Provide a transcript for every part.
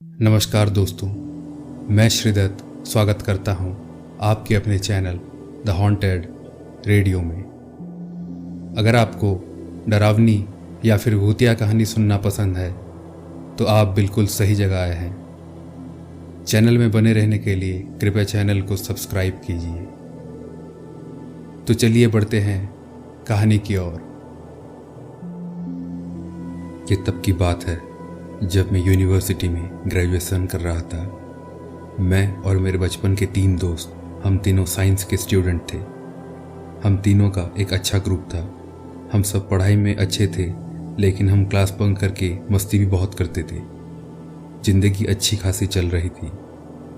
नमस्कार दोस्तों, मैं श्रीदत्त स्वागत करता हूं आपके अपने चैनल द हॉन्टेड रेडियो में। अगर आपको डरावनी या फिर भूतिया कहानी सुनना पसंद है तो आप बिल्कुल सही जगह आए हैं। चैनल में बने रहने के लिए कृपया चैनल को सब्सक्राइब कीजिए। तो चलिए बढ़ते हैं कहानी की ओर। ये तब की बात है जब मैं यूनिवर्सिटी में ग्रेजुएशन कर रहा था। मैं और मेरे बचपन के 3 दोस्त, हम तीनों साइंस के स्टूडेंट थे। हम तीनों का एक अच्छा ग्रुप था। हम सब पढ़ाई में अच्छे थे, लेकिन हम क्लास बंक करके मस्ती भी बहुत करते थे। जिंदगी अच्छी खासी चल रही थी,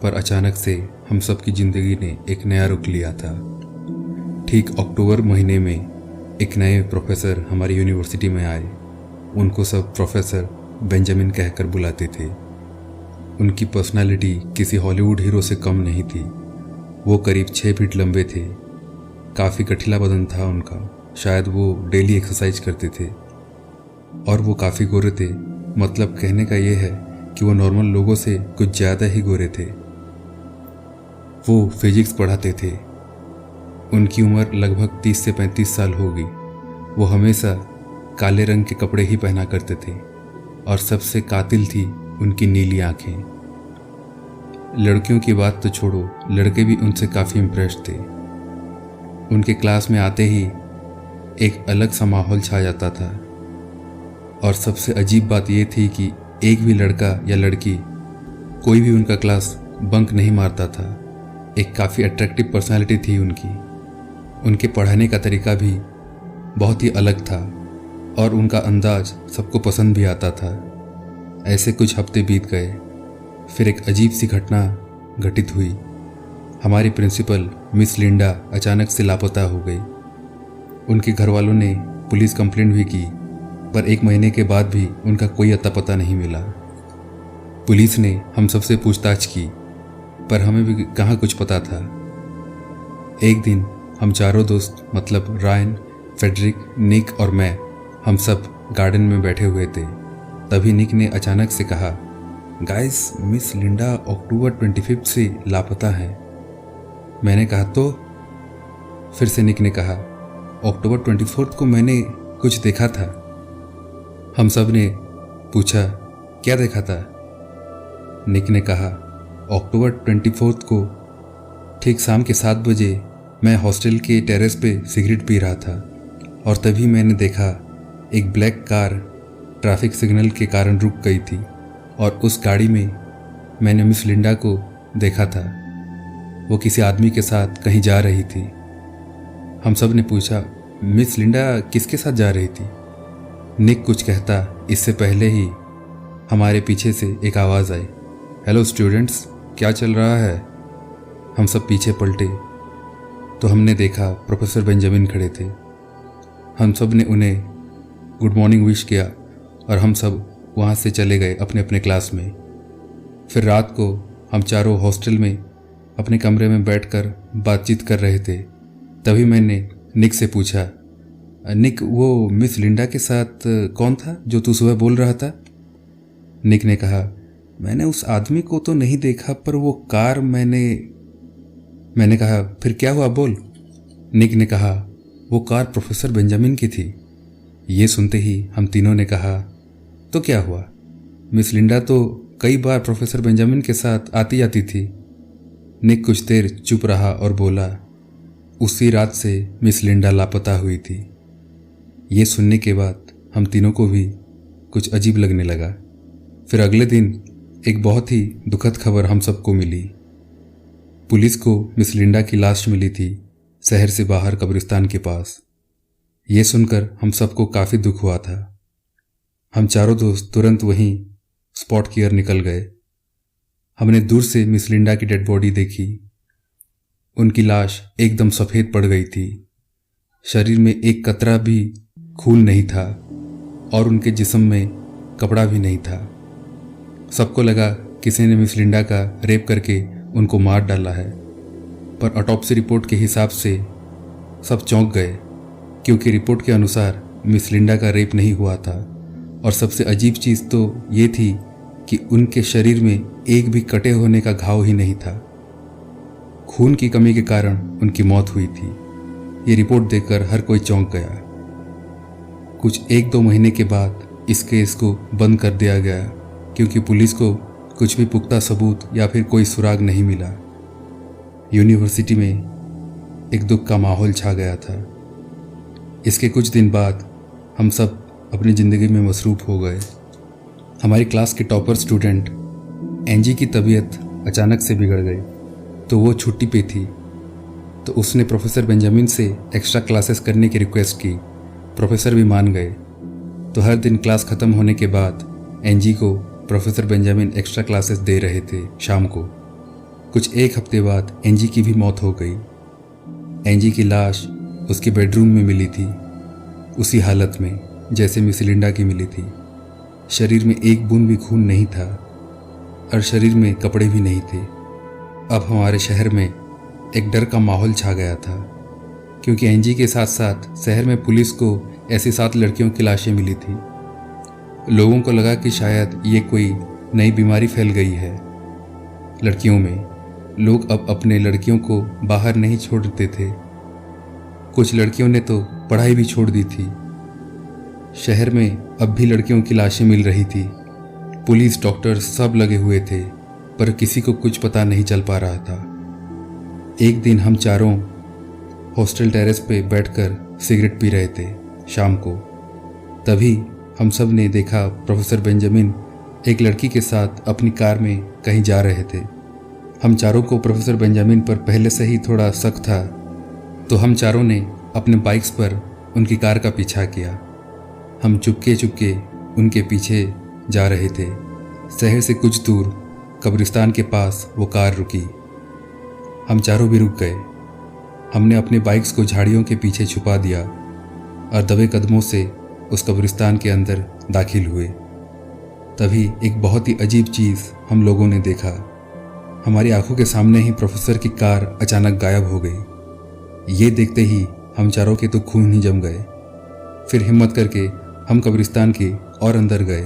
पर अचानक से हम सब की जिंदगी ने एक नया रुख लिया था। ठीक अक्टूबर महीने में एक नए प्रोफेसर हमारी यूनिवर्सिटी में आए। उनको सब प्रोफेसर बेंजामिन कहकर बुलाते थे। उनकी पर्सनालिटी किसी हॉलीवुड हीरो से कम नहीं थी। वो करीब 6 फीट लंबे थे। काफ़ी गठीला बदन था उनका, शायद वो डेली एक्सरसाइज करते थे। और वो काफ़ी गोरे थे, मतलब कहने का ये है कि वो नॉर्मल लोगों से कुछ ज़्यादा ही गोरे थे। वो फिजिक्स पढ़ाते थे। उनकी उम्र लगभग 30 से 35 साल होगी। वो हमेशा काले रंग के कपड़े ही पहना करते थे और सबसे कातिल थी उनकी नीली आंखें। लड़कियों की बात तो छोड़ो, लड़के भी उनसे काफ़ी इम्प्रेस्ड थे। उनके क्लास में आते ही एक अलग सा माहौल छा जाता था। और सबसे अजीब बात यह थी कि एक भी लड़का या लड़की, कोई भी उनका क्लास बंक नहीं मारता था। एक काफ़ी अट्रैक्टिव पर्सनालिटी थी उनकी। उनके पढ़ाने का तरीका भी बहुत ही अलग था और उनका अंदाज सबको पसंद भी आता था। ऐसे कुछ हफ्ते बीत गए, फिर एक अजीब सी घटना घटित हुई। हमारी प्रिंसिपल मिस लिंडा अचानक से लापता हो गई। उनके घर वालों ने पुलिस कंप्लेंट भी की, पर 1 महीने के बाद भी उनका कोई अता पता नहीं मिला। पुलिस ने हम सबसे पूछताछ की, पर हमें भी कहाँ कुछ पता था। एक दिन हम चारों दोस्त, मतलब रायन, फेडरिक, निक और मैं, हम सब गार्डन में बैठे हुए थे। तभी निक ने अचानक से कहा, गाइस, मिस लिंडा अक्टूबर 25 से लापता है। मैंने कहा, तो? फिर से निक ने कहा, अक्टूबर 24 को मैंने कुछ देखा था। हम सब ने पूछा, क्या देखा था? निक ने कहा, अक्टूबर 24 को ठीक शाम के 7 बजे मैं हॉस्टल के टेरेस पे सिगरेट पी रहा था और तभी मैंने देखा एक ब्लैक कार ट्रैफिक सिग्नल के कारण रुक गई थी और उस गाड़ी में मैंने मिस लिंडा को देखा था। वो किसी आदमी के साथ कहीं जा रही थी। हम सब ने पूछा, मिस लिंडा किसके साथ जा रही थी? निक कुछ कहता, इससे पहले ही हमारे पीछे से एक आवाज़ आई, हेलो स्टूडेंट्स, क्या चल रहा है? हम सब पीछे पलटे तो हमने देखा प्रोफेसर बेंजामिन खड़े थे। हम सब ने उन्हें गुड मॉर्निंग विश किया और हम सब वहाँ से चले गए अपने अपने क्लास में। फिर रात को हम चारों हॉस्टल में अपने कमरे में बैठकर बातचीत कर रहे थे। तभी मैंने निक से पूछा, निक, वो मिस लिंडा के साथ कौन था जो तू सुबह बोल रहा था? निक ने कहा, मैंने उस आदमी को तो नहीं देखा, पर वो कार मैंने कहा, फिर क्या हुआ, बोल। निक ने कहा, वो कार प्रोफेसर बेंजामिन की थी। ये सुनते ही हम तीनों ने कहा, तो क्या हुआ? मिस लिंडा तो कई बार प्रोफेसर बेंजामिन के साथ आती जाती थी। निक कुछ देर चुप रहा और बोला, उसी रात से मिस लिंडा लापता हुई थी। ये सुनने के बाद हम तीनों को भी कुछ अजीब लगने लगा। फिर अगले दिन एक बहुत ही दुखद खबर हम सबको मिली। पुलिस को मिस लिंडा की लाश मिली थी शहर से बाहर कब्रिस्तान के पास। ये सुनकर हम सबको काफ़ी दुख हुआ था। हम चारों दोस्त तुरंत वहीं स्पॉट की ओर निकल गए। हमने दूर से मिस लिंडा की डेड बॉडी देखी। उनकी लाश एकदम सफ़ेद पड़ गई थी। शरीर में एक कतरा भी खून नहीं था और उनके जिस्म में कपड़ा भी नहीं था। सबको लगा किसी ने मिस लिंडा का रेप करके उनको मार डाला है, पर ऑटोप्सी रिपोर्ट के हिसाब से सब चौंक गए, क्योंकि रिपोर्ट के अनुसार मिस लिंडा का रेप नहीं हुआ था। और सबसे अजीब चीज़ तो ये थी कि उनके शरीर में एक भी कटे होने का घाव ही नहीं था। खून की कमी के कारण उनकी मौत हुई थी। ये रिपोर्ट देखकर हर कोई चौंक गया। कुछ 1-2 महीने के बाद इस केस को बंद कर दिया गया क्योंकि पुलिस को कुछ भी पुख्ता सबूत या फिर कोई सुराग नहीं मिला। यूनिवर्सिटी में एक दुख का माहौल छा गया था। इसके कुछ दिन बाद हम सब अपनी ज़िंदगी में मसरूफ़ हो गए। हमारी क्लास के टॉपर स्टूडेंट एंजी की तबीयत अचानक से बिगड़ गई, तो वो छुट्टी पे थी। तो उसने प्रोफेसर बेंजामिन से एक्स्ट्रा क्लासेस करने की रिक्वेस्ट की। प्रोफेसर भी मान गए। तो हर दिन क्लास ख़त्म होने के बाद एंजी को प्रोफेसर बेंजामिन एक्स्ट्रा क्लासेस दे रहे थे शाम को। कुछ 1 हफ्ते बाद एंजी की भी मौत हो गई। एंजी की लाश उसके बेडरूम में मिली थी, उसी हालत में जैसे मिस लिंडा की मिली थी। शरीर में एक बूंद भी खून नहीं था और शरीर में कपड़े भी नहीं थे। अब हमारे शहर में एक डर का माहौल छा गया था क्योंकि एंजी के साथ साथ शहर में पुलिस को ऐसी 7 लड़कियों की लाशें मिली थी। लोगों को लगा कि शायद ये कोई नई बीमारी फैल गई है लड़कियों में। लोग अब अपने लड़कियों को बाहर नहीं छोड़ते थे। कुछ लड़कियों ने तो पढ़ाई भी छोड़ दी थी। शहर में अब भी लड़कियों की लाशें मिल रही थी। पुलिस, डॉक्टर सब लगे हुए थे, पर किसी को कुछ पता नहीं चल पा रहा था। एक दिन हम चारों हॉस्टल टेरेस पे बैठकर सिगरेट पी रहे थे शाम को। तभी हम सब ने देखा प्रोफेसर बेंजामिन एक लड़की के साथ अपनी कार में कहीं जा रहे थे। हम चारों को प्रोफेसर बेंजामिन पर पहले से ही थोड़ा शक था, तो हम चारों ने अपने बाइक्स पर उनकी कार का पीछा किया। हम चुपके चुपके उनके पीछे जा रहे थे। शहर से कुछ दूर कब्रिस्तान के पास वो कार रुकी। हम चारों भी रुक गए। हमने अपने बाइक्स को झाड़ियों के पीछे छुपा दिया और दबे कदमों से उस कब्रिस्तान के अंदर दाखिल हुए। तभी एक बहुत ही अजीब चीज़ हम लोगों ने देखा। हमारी आंखों के सामने ही प्रोफेसर की कार अचानक गायब हो गई। ये देखते ही हम चारों के तो खून ही जम गए। फिर हिम्मत करके हम कब्रिस्तान के और अंदर गए।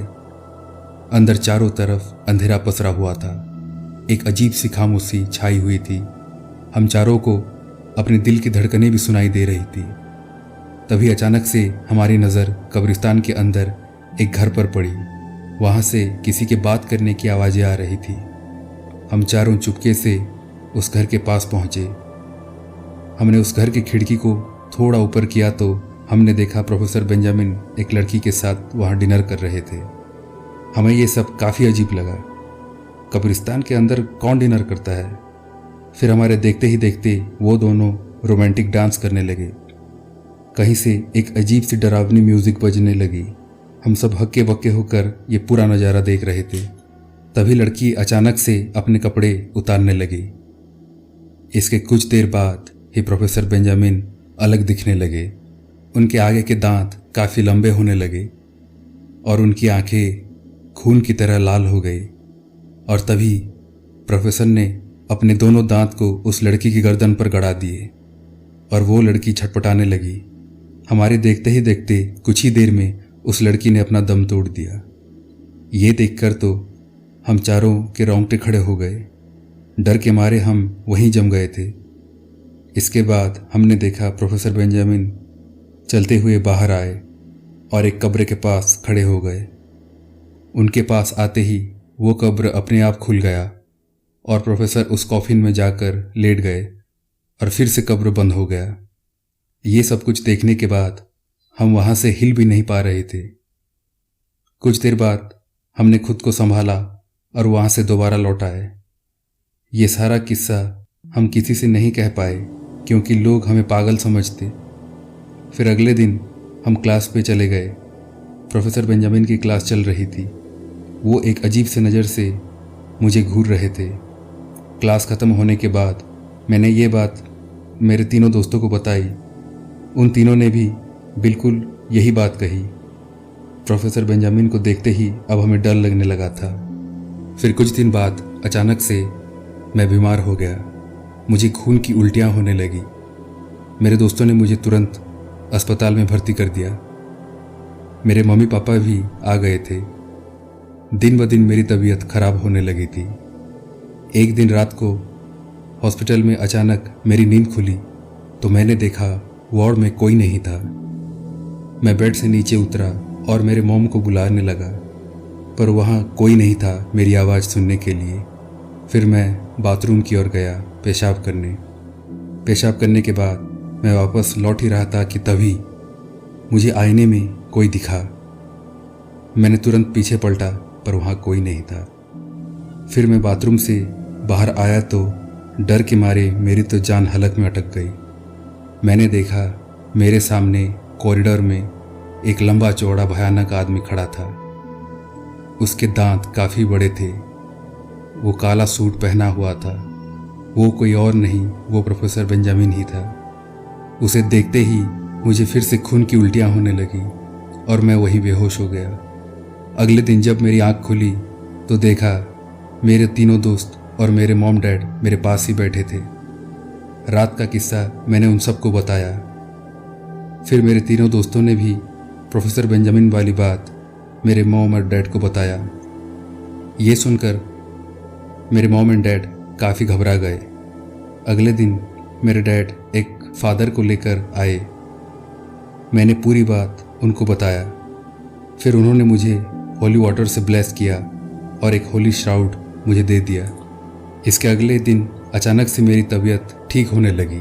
अंदर चारों तरफ अंधेरा पसरा हुआ था। एक अजीब सी खामोशी छाई हुई थी। हम चारों को अपने दिल की धड़कनें भी सुनाई दे रही थी। तभी अचानक से हमारी नज़र कब्रिस्तान के अंदर एक घर पर पड़ी। वहाँ से किसी के बात करने की आवाज़ें आ रही थी। हम चारों चुपके से उस घर के पास पहुँचे। हमने उस घर की खिड़की को थोड़ा ऊपर किया तो हमने देखा प्रोफेसर बेंजामिन एक लड़की के साथ वहाँ डिनर कर रहे थे। हमें ये सब काफ़ी अजीब लगा। कब्रिस्तान के अंदर कौन डिनर करता है? फिर हमारे देखते ही देखते वो दोनों रोमांटिक डांस करने लगे। कहीं से एक अजीब सी डरावनी म्यूजिक बजने लगी। हम सब हक्के बक्के होकर ये पूरा नज़ारा देख रहे थे। तभी लड़की अचानक से अपने कपड़े उतारने लगी। इसके कुछ देर बाद ही प्रोफेसर बेंजामिन अलग दिखने लगे। उनके आगे के दांत काफ़ी लंबे होने लगे और उनकी आंखें खून की तरह लाल हो गई। और तभी प्रोफेसर ने अपने दोनों दांत को उस लड़की की गर्दन पर गड़ा दिए और वो लड़की छटपटाने लगी। हमारे देखते ही देखते कुछ ही देर में उस लड़की ने अपना दम तोड़ दिया। ये देखकर तो हम चारों के रोंगटे खड़े हो गए। डर के मारे हम वहीं जम गए थे। इसके बाद हमने देखा प्रोफेसर बेंजामिन चलते हुए बाहर आए और एक कब्र के पास खड़े हो गए। उनके पास आते ही वो कब्र अपने आप खुल गया और प्रोफेसर उस कॉफिन में जाकर लेट गए और फिर से कब्र बंद हो गया। ये सब कुछ देखने के बाद हम वहाँ से हिल भी नहीं पा रहे थे। कुछ देर बाद हमने खुद को संभाला और वहाँ से दोबारा लौट आए। ये सारा किस्सा हम किसी से नहीं कह पाए क्योंकि लोग हमें पागल समझते। फिर अगले दिन हम क्लास पे चले गए। प्रोफेसर बेंजामिन की क्लास चल रही थी। वो एक अजीब से नज़र से मुझे घूर रहे थे। क्लास ख़त्म होने के बाद मैंने ये बात मेरे तीनों दोस्तों को बताई। उन तीनों ने भी बिल्कुल यही बात कही। प्रोफेसर बेंजामिन को देखते ही अब हमें डर लगने लगा था। फिर कुछ दिन बाद अचानक से मैं बीमार हो गया। मुझे खून की उल्टियाँ होने लगी। मेरे दोस्तों ने मुझे तुरंत अस्पताल में भर्ती कर दिया। मेरे मम्मी पापा भी आ गए थे। दिन ब दिन मेरी तबीयत खराब होने लगी थी। एक दिन रात को हॉस्पिटल में अचानक मेरी नींद खुली तो मैंने देखा वार्ड में कोई नहीं था। मैं बेड से नीचे उतरा और मेरे मॉम को बुलाने लगा, पर वहाँ कोई नहीं था मेरी आवाज़ सुनने के लिए। फिर मैं बाथरूम की ओर गया पेशाब करने के बाद मैं वापस लौट ही रहा था कि तभी मुझे आईने में कोई दिखा। मैंने तुरंत पीछे पलटा पर वहाँ कोई नहीं था। फिर मैं बाथरूम से बाहर आया तो डर के मारे मेरी तो जान हलक में अटक गई। मैंने देखा मेरे सामने कॉरिडोर में एक लंबा चौड़ा भयानक आदमी खड़ा था। उसके दांत काफ़ी बड़े थे। वो काला सूट पहना हुआ था। वो कोई और नहीं, वो प्रोफेसर बेंजामिन ही था। उसे देखते ही मुझे फिर से खून की उल्टियाँ होने लगी और मैं वहीं बेहोश हो गया। अगले दिन जब मेरी आँख खुली तो देखा मेरे तीनों दोस्त और मेरे मॉम डैड मेरे पास ही बैठे थे। रात का किस्सा मैंने उन सबको बताया। फिर मेरे तीनों दोस्तों ने भी प्रोफेसर बेंजामिन वाली बात मेरे मॉम और डैड को बताया। ये सुनकर मेरे मॉम एंड डैड काफ़ी घबरा गए। अगले दिन मेरे डैड एक फादर को लेकर आए। मैंने पूरी बात उनको बताया। फिर उन्होंने मुझे होली वाटर से ब्लेस किया और एक होली श्राउड मुझे दे दिया। इसके अगले दिन अचानक से मेरी तबीयत ठीक होने लगी।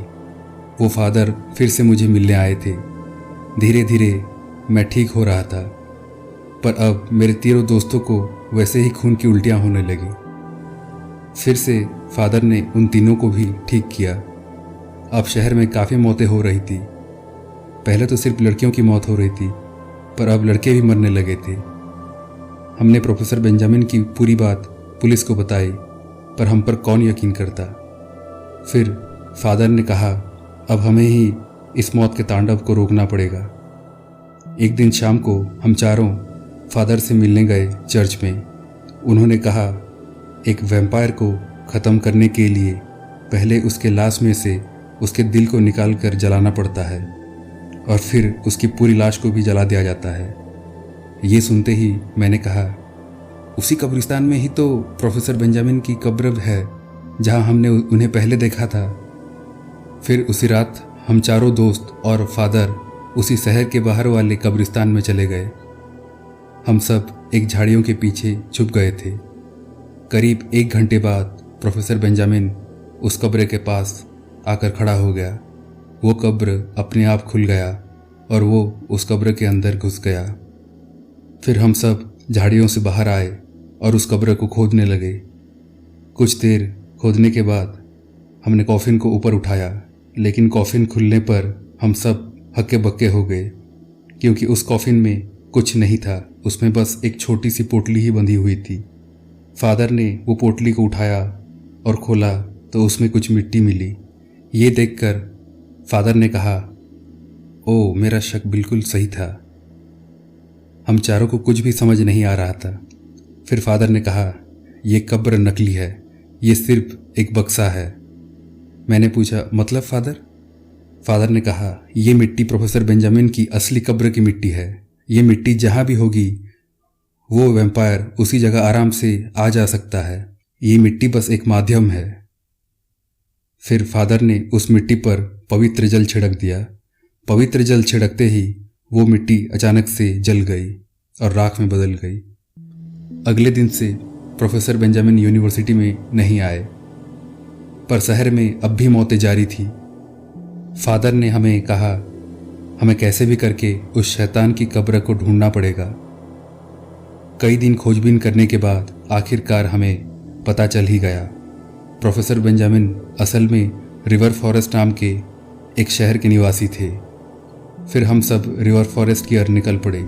वो फादर फिर से मुझे मिलने आए थे। धीरे धीरे मैं ठीक हो रहा था, पर अब मेरे तीनों दोस्तों को वैसे ही खून की उल्टियाँ होने लगी। फिर से फादर ने उन तीनों को भी ठीक किया। अब शहर में काफ़ी मौतें हो रही थी। पहले तो सिर्फ लड़कियों की मौत हो रही थी, पर अब लड़के भी मरने लगे थे। हमने प्रोफेसर बेंजामिन की पूरी बात पुलिस को बताई, पर हम पर कौन यकीन करता। फिर फादर ने कहा अब हमें ही इस मौत के तांडव को रोकना पड़ेगा। एक दिन शाम को हम चारों फादर से मिलने गए चर्च में। उन्होंने कहा एक वैम्पायर को ख़त्म करने के लिए पहले उसके लाश में से उसके दिल को निकाल कर जलाना पड़ता है और फिर उसकी पूरी लाश को भी जला दिया जाता है। ये सुनते ही मैंने कहा उसी कब्रिस्तान में ही तो प्रोफेसर बेंजामिन की कब्र है जहां हमने उन्हें पहले देखा था। फिर उसी रात हम चारों दोस्त और फादर उसी शहर के बाहर वाले कब्रिस्तान में चले गए। हम सब एक झाड़ियों के पीछे छुप गए थे। करीब 1 घंटे बाद प्रोफेसर बेंजामिन उस कब्र के पास आकर खड़ा हो गया। वो कब्र अपने आप खुल गया और वो उस कब्र के अंदर घुस गया। फिर हम सब झाड़ियों से बाहर आए और उस कब्र को खोदने लगे। कुछ देर खोदने के बाद हमने कॉफिन को ऊपर उठाया, लेकिन कॉफिन खुलने पर हम सब हक्के बक्के हो गए, क्योंकि उस कॉफिन में कुछ नहीं था। उसमें बस एक छोटी सी पोटली ही बंधी हुई थी। फादर ने वो पोटली को उठाया और खोला तो उसमें कुछ मिट्टी मिली। ये देखकर फादर ने कहा ओ, मेरा शक बिल्कुल सही था। हम चारों को कुछ भी समझ नहीं आ रहा था। फिर फादर ने कहा ये कब्र नकली है, ये सिर्फ एक बक्सा है। मैंने पूछा मतलब फादर? फादर ने कहा ये मिट्टी प्रोफेसर बेंजामिन की असली कब्र की मिट्टी है। ये मिट्टी जहाँ भी होगी वो वैम्पायर उसी जगह आराम से आ जा सकता है। ये मिट्टी बस एक माध्यम है। फिर फादर ने उस मिट्टी पर पवित्र जल छिड़क दिया। पवित्र जल छिड़कते ही वो मिट्टी अचानक से जल गई और राख में बदल गई। अगले दिन से प्रोफेसर बेंजामिन यूनिवर्सिटी में नहीं आए, पर शहर में अब भी मौतें जारी थी। फादर ने हमें कहा हमें कैसे भी करके उस शैतान की कब्र को ढूंढना पड़ेगा। कई दिन खोजबीन करने के बाद आखिरकार हमें पता चल ही गया। प्रोफेसर बेंजामिन असल में रिवर फॉरेस्ट नाम के एक शहर के निवासी थे। फिर हम सब रिवर फॉरेस्ट की ओर निकल पड़े।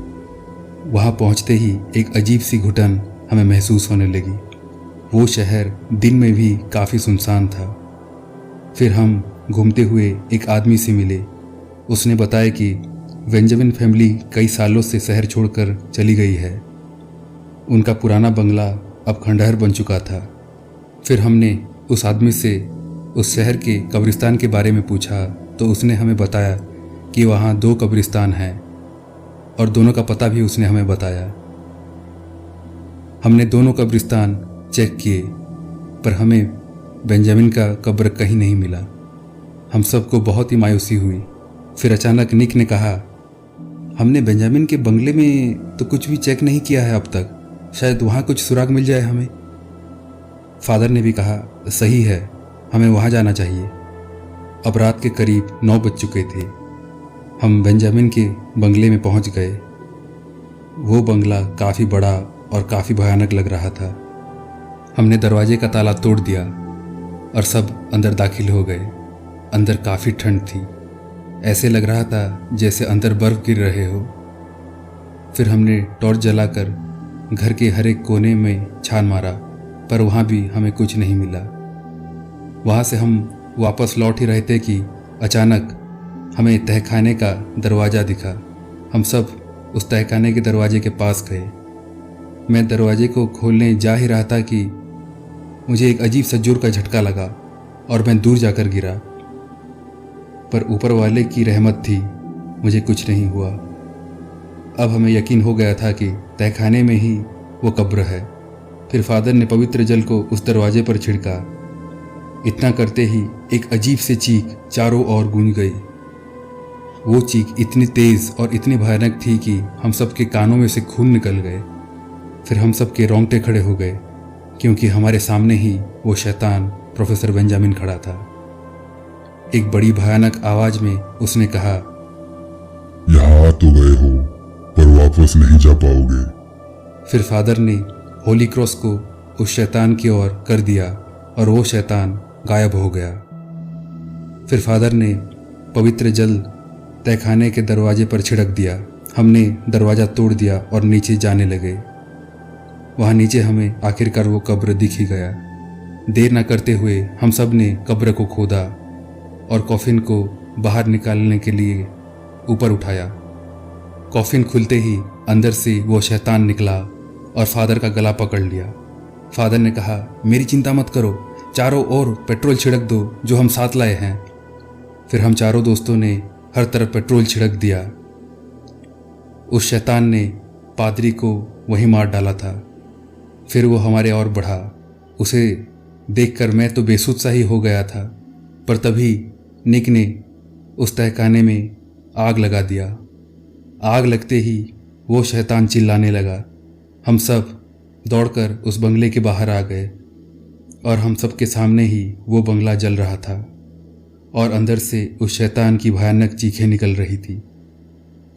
वहाँ पहुँचते ही एक अजीब सी घुटन हमें महसूस होने लगी। वो शहर दिन में भी काफ़ी सुनसान था। फिर हम घूमते हुए एक आदमी से मिले। उसने बताया कि बेंजामिन फैमिली कई सालों से शहर छोड़कर चली गई है। उनका पुराना बंगला अब खंडहर बन चुका था। फिर हमने उस आदमी से उस शहर के कब्रिस्तान के बारे में पूछा तो उसने हमें बताया कि वहाँ 2 कब्रिस्तान हैं और दोनों का पता भी उसने हमें बताया। हमने दोनों कब्रिस्तान चेक किए, पर हमें बेंजामिन का कब्र कहीं नहीं मिला। हम सबको बहुत ही मायूसी हुई। फिर अचानक निक ने कहा, हमने बेंजामिन के बंगले में तो कुछ भी चेक नहीं किया है अब तक, शायद वहाँ कुछ सुराग मिल जाए हमें। फादर ने भी कहा, सही है, हमें वहाँ जाना चाहिए। अब रात के करीब 9 बज चुके थे। हम बेंजामिन के बंगले में पहुँच गए। वो बंगला काफ़ी बड़ा और काफ़ी भयानक लग रहा था। हमने दरवाजे का ताला तोड़ दिया और सब अंदर दाखिल हो गए। अंदर काफ़ी ठंड थी, ऐसे लग रहा था जैसे अंदर बर्फ गिर रहे हो। फिर हमने टॉर्च जलाकर घर के हर एक कोने में छान मारा, पर वहाँ भी हमें कुछ नहीं मिला। वहाँ से हम वापस लौट ही रहे थे कि अचानक हमें तहखाने का दरवाज़ा दिखा। हम सब उस तहखाने के दरवाजे के पास गए। मैं दरवाजे को खोलने जा ही रहा था कि मुझे एक अजीब सा जोर का झटका लगा और मैं दूर जाकर गिरा, पर ऊपर वाले की रहमत थी, मुझे कुछ नहीं हुआ। अब हमें यकीन हो गया था कि तहखाने में ही वो कब्र है। फिर फादर ने पवित्र जल को उस दरवाजे पर छिड़का। इतना करते ही एक अजीब सी चीख चारों ओर गूंज गई। वो चीख इतनी तेज और इतनी भयानक थी कि हम सब के कानों में से खून निकल गए। फिर हम सब के रोंगटे खड़े हो गए, क्योंकि हमारे सामने ही वो शैतान प्रोफेसर बेंजामिन खड़ा था। एक बड़ी भयानक आवाज में उसने कहा, यहाँ तो गए हो, पर वापस नहीं जा पाओगे। फिर फादर ने होली क्रॉस को उस शैतान की ओर कर दिया और वो शैतान गायब हो गया। फिर फादर ने पवित्र जल तहखाने के दरवाजे पर छिड़क दिया। हमने दरवाज़ा तोड़ दिया और नीचे जाने लगे। वहाँ नीचे हमें आखिरकार वो कब्र दिख ही गया। देर न करते हुए हम सब ने कब्र को खोदा और कॉफिन को बाहर निकालने के लिए ऊपर उठाया। कॉफिन खुलते ही अंदर से वो शैतान निकला और फादर का गला पकड़ लिया। फादर ने कहा, मेरी चिंता मत करो, चारों ओर पेट्रोल छिड़क दो जो हम साथ लाए हैं। फिर हम चारों दोस्तों ने हर तरफ पेट्रोल छिड़क दिया। उस शैतान ने पादरी को वहीं मार डाला था। फिर वो हमारे और बढ़ा। उसे देखकर मैं तो बेसुध सा ही हो गया था, पर तभी निक ने उस तहखाने में आग लगा दिया। आग लगते ही वो शैतान चिल्लाने लगा। हम सब दौड़कर उस बंगले के बाहर आ गए और हम सब के सामने ही वो बंगला जल रहा था और अंदर से उस शैतान की भयानक चीखें निकल रही थी।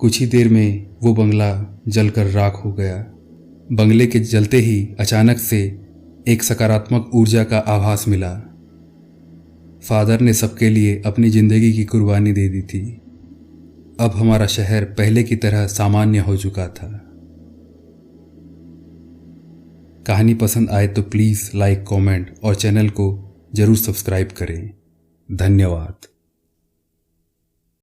कुछ ही देर में वो बंगला जलकर राख हो गया। बंगले के जलते ही अचानक से एक सकारात्मक ऊर्जा का आभास मिला। फादर ने सबके लिए अपनी जिंदगी की कुर्बानी दे दी थी। अब हमारा शहर पहले की तरह सामान्य हो चुका था। कहानी पसंद आए तो प्लीज़ लाइक, कमेंट और चैनल को जरूर सब्सक्राइब करें। धन्यवाद।